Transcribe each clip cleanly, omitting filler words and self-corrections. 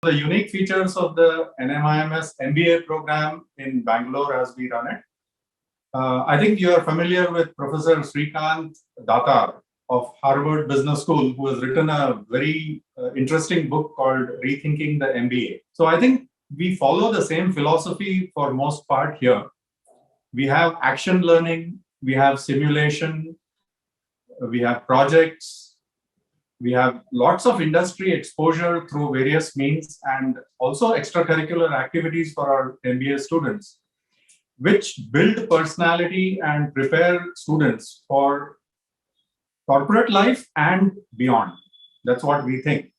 The unique features of the NMIMS MBA program in Bangalore as we run it. I think you are familiar with Professor Srikanth Datar of Harvard Business School, who has written a very interesting book called Rethinking the MBA. So I think we follow the same philosophy for most part here. We have action learning, we have simulation, we have projects, we have lots of industry exposure through various means, and also extracurricular activities for our MBA students, which build personality and prepare students for corporate life and beyond. That's what we think.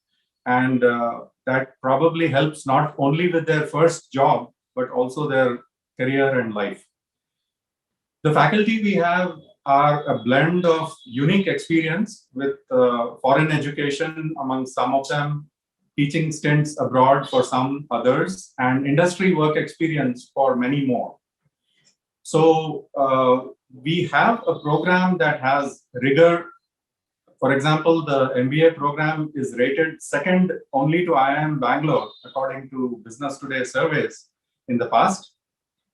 And that probably helps not only with their first job, but also their career and life. The faculty we have are a blend of unique experience with foreign education among some of them, teaching stints abroad for some others, and industry work experience for many more. So we have a program that has rigor. For example, the MBA program is rated second only to IIM Bangalore, according to Business Today surveys in the past.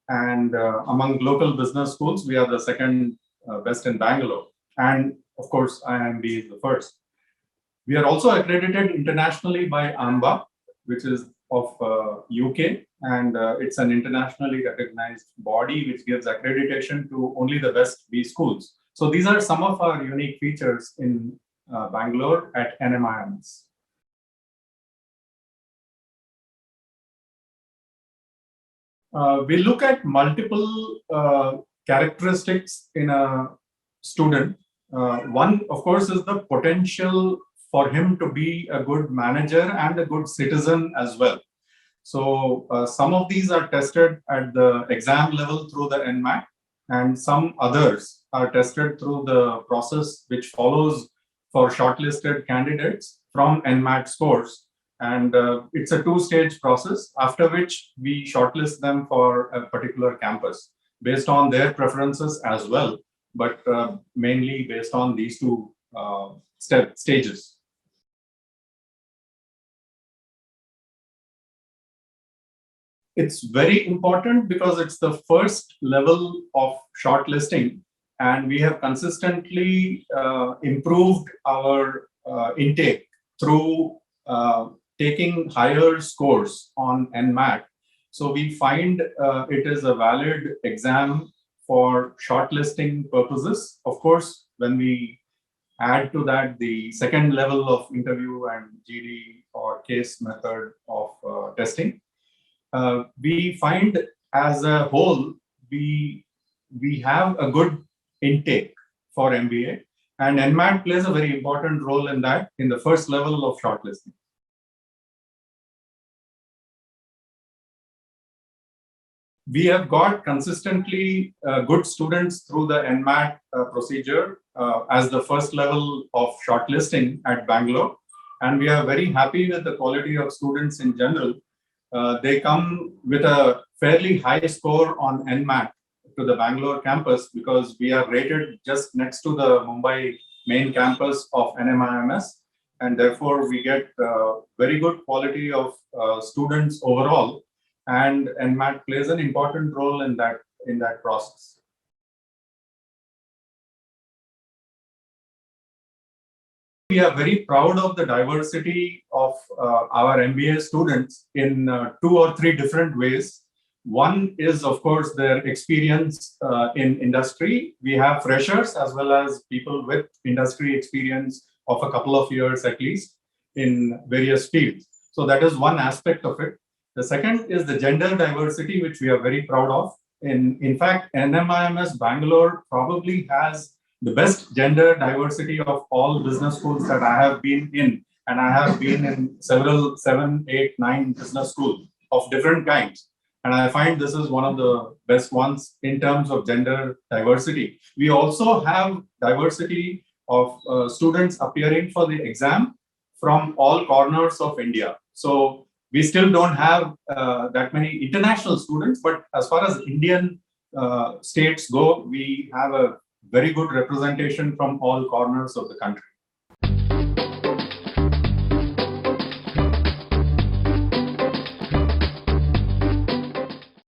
And among local business schools, we are the second best in Bangalore. And of course, IIMB is the first. We are also accredited internationally by AMBA, which is of UK, and it's an internationally recognized body which gives accreditation to only the best B schools. So these are some of our unique features in Bangalore at NMIMS. We look at multiple characteristics in a student. One, of course, is the potential for him to be a good manager and a good citizen as well. So some of these are tested at the exam level through the NMAT, and some others are tested through the process which follows for shortlisted candidates from NMAT scores. And it's a two-stage process, after which we shortlist them for a particular campus based on their preferences as well, but mainly based on these two stages. It's very important because it's the first level of shortlisting, and we have consistently improved our intake through taking higher scores on NMAT. So we find it is a valid exam for shortlisting purposes. Of course, when we add to that the second level of interview and GD or case method of testing, we find as a whole, we have a good intake for MBA, and NMAT plays a very important role in that in the first level of shortlisting. We have got consistently good students through the NMAT procedure as the first level of shortlisting at Bangalore. And we are very happy with the quality of students in general. They come with a fairly high score on NMAT to the Bangalore campus because we are rated just next to the Mumbai main campus of NMIMS. And therefore, we get very good quality of students overall. And NMAT plays an important role in that process. We are very proud of the diversity of our MBA students in 2 or 3 different ways. One is, of course, their experience in industry. We have freshers as well as people with industry experience of a couple of years at least in various fields. So that is one aspect of it. The second is the gender diversity, which we are very proud of. In fact, NMIMS Bangalore probably has the best gender diversity of all business schools that I have been in. And I have been in several 7, 8, 9 business schools of different kinds. And I find this is one of the best ones in terms of gender diversity. We also have diversity of students appearing for the exam from all corners of India. So we still don't have that many international students, but as far as Indian states go, we have a very good representation from all corners of the country.